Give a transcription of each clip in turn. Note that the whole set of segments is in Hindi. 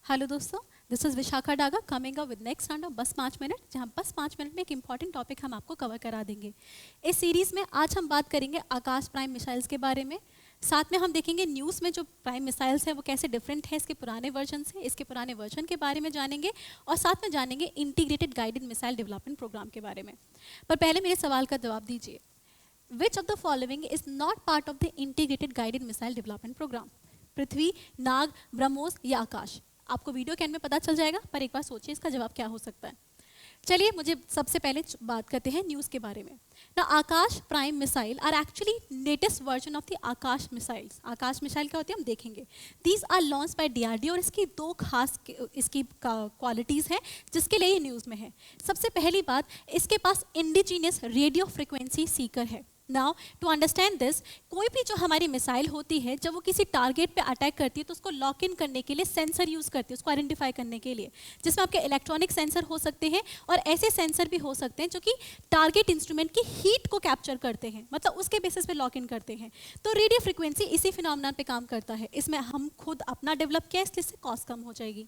हेलो दोस्तों, this is Vishakha Daga coming up with next round of बस 5 मिनट, जहां बस 5 मिनट में एक इंपॉर्टेंट टॉपिक हम आपको कवर करा देंगे। इस सीरीज में आज हम बात करेंगे आकाश प्राइम मिसाइल्स के बारे में। साथ में हम देखेंगे न्यूज़ में जो प्राइम मिसाइल्स हैं वो कैसे डिफरेंट है इसके पुराने वर्जन से, इसके पुराने वर्जन के बारे में जानेंगे और साथ में जानेंगे integrated guided missile development programme के बारे में। पर पहले मेरे सवाल का जवाब दीजिए, which of the following is not part of the integrated guided missile development programme? Prithvi, Nag, BrahMos या आकाश? आपको वीडियो के एंड में पता चल जाएगा, पर एक बार सोचिए इसका जवाब क्या हो सकता है। चलिए मुझे सबसे पहले बात करते हैं न्यूज़ के बारे में ना। Akash prime missile are actually latest version of the Akash missiles. Akash missile क्या होती है हम देखेंगे। These are launch by DRDO और इसकी दो खास इसकी क्वालिटीज़ हैं जिसके लिए ये न्यूज़ में है। सबसे पहली बात, इसके पास इंडिजीनियस रेडियो फ्रिक्वेंसी सीकर है। नाउ टू अंडरस्टैंड दिस, कोई भी जो हमारी मिसाइल होती है जब वो किसी टारगेट पे अटैक करती है तो उसको लॉक इन करने के लिए सेंसर यूज़ करती है, उसको आइडेंटिफाई करने के लिए, जिसमें आपके इलेक्ट्रॉनिक सेंसर हो सकते हैं और ऐसे सेंसर भी हो सकते हैं जो कि टारगेट इंस्ट्रूमेंट की हीट को कैप्चर करते हैं, मतलब उसके बेसिस पे लॉक इन करते हैं। तो रेडियो फ्रिक्वेंसी इसी फिनोमेनन पे काम करता है। इसमें हम खुद अपना डेवलप किया, इसलिए इससे कॉस्ट कम हो जाएगी।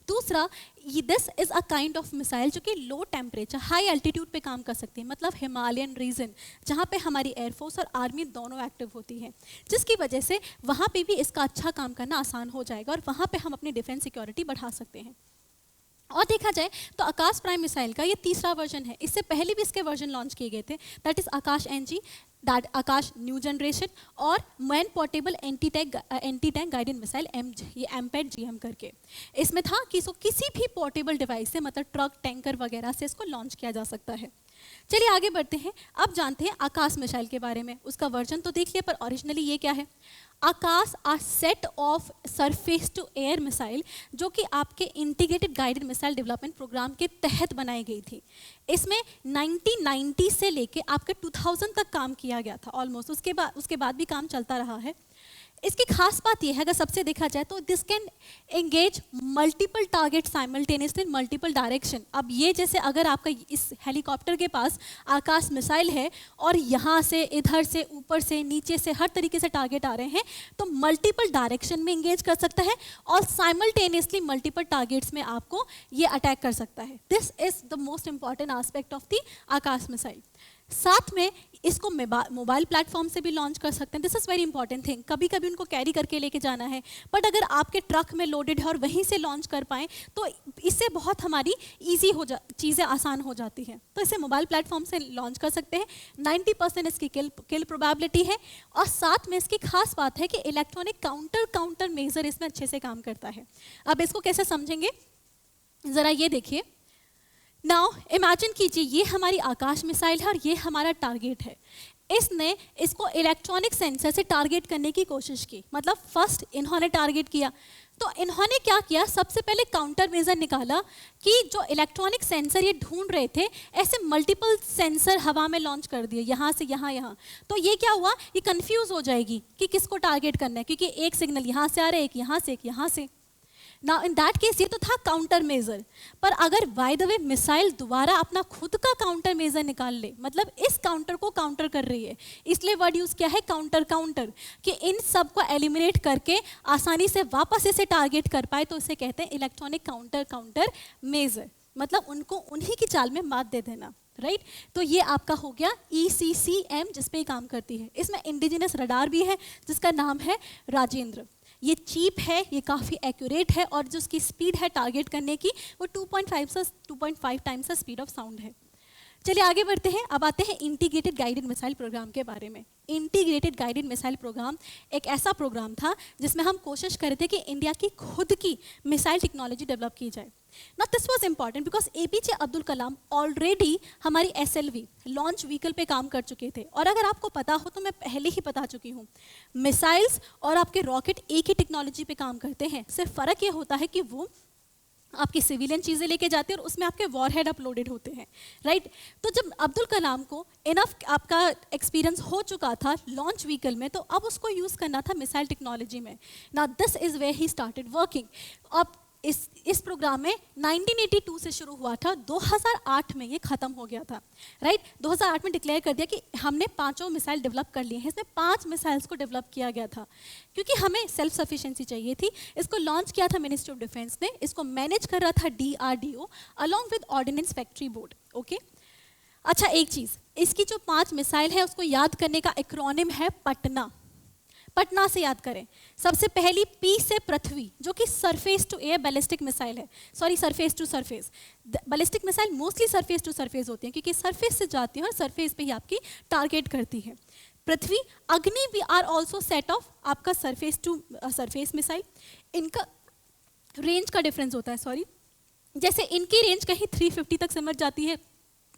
दूसरा, this is a kind of missile जो कि लो टेम्परेचर हाई एल्टीट्यूड पे काम कर सकती है, मतलब हिमालयन रीजन जहाँ पे हमारी एयरफोर्स और आर्मी दोनों एक्टिव होती है, जिसकी वजह से वहाँ पे भी इसका अच्छा काम करना आसान हो जाएगा और वहाँ पे हम अपनी डिफेंस सिक्योरिटी बढ़ा सकते हैं। और देखा जाए तो आकाश प्राइम मिसाइल का ये तीसरा वर्जन है। इससे पहले भी इसके वर्जन लॉन्च किए गए थे, that is Akash NG, that Akash new generation और man portable anti tank guided missile ये MPET GM करके। इसमें था कि इसको किसी भी पोर्टेबल डिवाइस से, मतलब ट्रक, टैंकर वगैरह से इसको लॉन्च किया जा सकता है। चलिए आगे बढ़ते हैं, अब जानते हैं आकाश मिसाइल के बारे में। उसका वर्जन तो देख लिया, पर ओरिजिनली ये क्या है? Akash a set of surface to air missile जो कि आपके integrated guided missile development programme के तहत बनाई गई थी। इसमें 1990 से लेके आपके 2000 तक काम किया गया था ऑलमोस्ट, उसके बाद भी काम चलता रहा है। इसकी खास बात यह है, अगर सबसे देखा जाए तो this can engage multiple target simultaneously in multiple direction. अब ये जैसे अगर आपका इस हेलीकॉप्टर के पास आकाश मिसाइल है और यहाँ से, इधर से, ऊपर से, नीचे से, हर तरीके से टारगेट आ रहे हैं, तो मल्टीपल डायरेक्शन में एंगेज कर सकता है और साइमल्टेनियसली मल्टीपल टारगेट्स में आपको ये अटैक कर सकता है। This is the most important aspect of the Akash missile. साथ में इसको मोबाइल प्लेटफॉर्म से भी लॉन्च कर सकते हैं। This is very important thing. कभी कभी उनको कैरी करके लेके जाना है, बट अगर आपके ट्रक में लोडेड है और वहीं से लॉन्च कर पाएँ तो इससे बहुत हमारी ईजी चीज़ें आसान हो जाती हैं। तो इसे मोबाइल प्लेटफॉर्म से लॉन्च कर सकते हैं। 90% इसकी किल प्रोबेबिलिटी है और साथ में इसकी खास बात है कि इलेक्ट्रॉनिक काउंटर मेजर इसमें अच्छे से काम करता है। अब इसको कैसे समझेंगे, ज़रा ये देखिए। नाउ इमेजिन कीजिए ये हमारी आकाश मिसाइल है और ये हमारा टारगेट है। इसने इसको इलेक्ट्रॉनिक सेंसर से टारगेट करने की कोशिश की, मतलब फर्स्ट इन्होंने टारगेट किया तो इन्होंने क्या किया, सबसे पहले काउंटर मेजर निकाला कि जो इलेक्ट्रॉनिक सेंसर ये ढूंढ रहे थे, ऐसे मल्टीपल सेंसर हवा में लॉन्च कर दिए, यहाँ से यहाँ यहाँ। तो ये क्या हुआ, ये कंफ्यूज हो जाएगी कि किसको टारगेट करना है, क्योंकि एक सिग्नल यहाँ से आ रहा है, एक यहाँ से, एक यहाँ से। ना इन दैट केस ये तो था काउंटर मेजर। पर अगर बाय द वे मिसाइल दोबारा अपना खुद का काउंटर मेजर निकाल ले, मतलब इस काउंटर को काउंटर कर रही है, इसलिए वर्ड यूज किया है काउंटर, कि इन सब को एलिमिनेट करके आसानी से वापस इसे टारगेट कर पाए, तो इसे कहते हैं इलेक्ट्रॉनिक काउंटर मेजर, मतलब उनको उन्हीं की चाल में मात दे देना, राइट। तो ये आपका हो गया ECCM जिस पे काम करती है। इसमें इंडिजिनस रडार भी है जिसका नाम है राजेंद्र। ये चीप है, ये काफ़ी एक्यूरेट है और जो उसकी स्पीड है टारगेट करने की वो 2.5 times the speed of sound है। चलिए आगे बढ़ते हैं, अब आते हैं इंटीग्रेटेड गाइडेड मिसाइल प्रोग्राम के बारे में। इंटीग्रेटेड गाइडेड मिसाइल प्रोग्राम एक ऐसा प्रोग्राम था जिसमें हम कोशिश कर रहे थे कि इंडिया की खुद की मिसाइल टेक्नोलॉजी डेवलप की जाए। Now this was important because APJ Abdul Kalam already हमारी SLV लॉन्च व्हीकल पे काम कर चुके थे। और अगर आपको पता हो तो मैं पहले ही बता चुकी हूँ, मिसाइल्स और आपके रॉकेट एक ही टेक्नोलॉजी पे काम करते हैं, सिर्फ फ़र्क ये होता है कि वो आपकी सिविलियन चीज़ें लेके जाते हैं और उसमें आपके वॉरहेड अपलोडेड होते हैं, राइट। तो जब अब्दुल कलाम को इनफ आपका एक्सपीरियंस हो चुका था लॉन्च व्हीकल में, तो अब उसको यूज़ करना था मिसाइल टेक्नोलॉजी में। Now this is where he started working. अब इस प्रोग्राम में 1982 से शुरू हुआ था, 2008 में ये खत्म हो गया था, राइट। 2008 में डिक्लेयर कर दिया कि हमने 5 मिसाइल डेवलप कर लिए हैं। इसमें 5 मिसाइल्स को डेवलप किया गया था क्योंकि हमें सेल्फ सफिशिएंसी चाहिए थी। इसको लॉन्च किया था मिनिस्ट्री ऑफ डिफेंस ने, इसको मैनेज कर रहा था DRDO along with ordnance factory board, okay. अच्छा, एक चीज़, इसकी जो 5 मिसाइल है उसको याद करने का एक्रोनिम है पटना। पटना से याद करें। सबसे पहली P से पृथ्वी, जो कि surface to air ballistic missile है, sorry surface to surface. Ballistic missile mostly surface to surface होती हैं क्योंकि सरफेस से जाती हैं और सरफेस पे ही आपकी टारगेट करती है। पृथ्वी, अग्नि भी आर ऑल्सो सेट ऑफ आपका सरफेस टू सरफेस मिसाइल। इनका रेंज का डिफरेंस होता है, सॉरी, जैसे इनकी रेंज कहीं 350 तक समझ जाती है,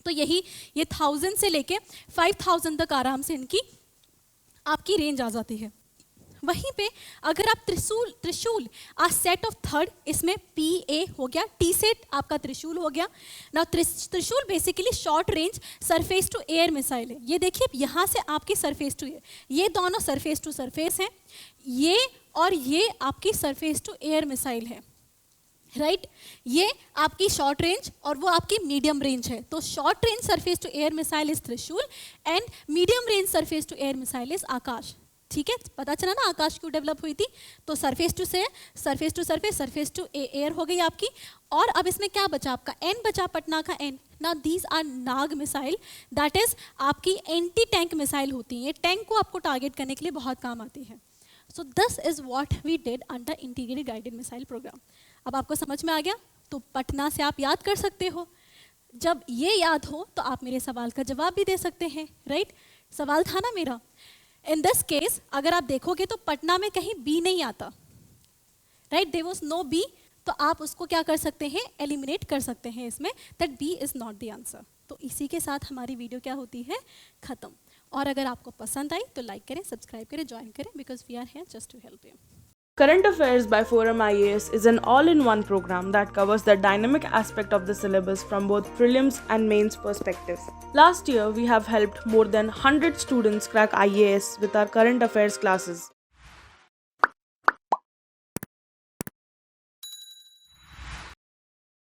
तो ये 1000 से लेके 5000 तक आराम से इनकी आपकी रेंज आ जाती है। वहीं पे अगर आप त्रिशूल आ सेट ऑफ थर्ड, इसमें PA हो गया, T सेट आपका त्रिशूल हो गया ना। Trishul basically short range surface to air missile है। ये देखिए यहाँ से आपकी सरफेस टू एयर, ये दोनों सरफेस टू सरफेस हैं, ये और ये आपकी सरफेस टू एयर मिसाइल है, राइट। ये आपकी शॉर्ट रेंज और वो आपकी मीडियम रेंज है। तो short range surface to air missile is Trishul and medium range surface to air missile is Akash. ठीक है, पता चला ना आकाश क्यों डेवलप हुई थी। तो surface to surface, surface to air हो गई आपकी। और अब इसमें क्या बचा आपका, N बचा, पटना का N। ना these are Nag missile, that is आपकी एंटी टैंक मिसाइल होती है। ये टैंक को आपको टारगेट करने के लिए बहुत काम आती है। So this is what we did under integrated guided missile programme. अब आपको समझ में आ गया, तो पटना से आप याद कर सकते हो। जब ये याद हो तो आप मेरे सवाल का जवाब भी दे सकते हैं, राइट। सवाल था ना मेरा, इन दिस केस अगर आप देखोगे तो पटना में कहीं B नहीं आता, right, there was no B, तो आप उसको क्या कर सकते हैं, एलिमिनेट कर सकते हैं इसमें, that B is not the answer. तो इसी के साथ हमारी वीडियो क्या होती है, खत्म। और अगर आपको पसंद आई तो लाइक करें, सब्सक्राइब करें, ज्वाइन करें, because we are here just to help you. Current Affairs by Forum IAS is an all-in-one program that covers the dynamic aspect of the syllabus from both prelims and mains perspectives. Last year, we have helped more than 100 students crack IAS with our current affairs classes.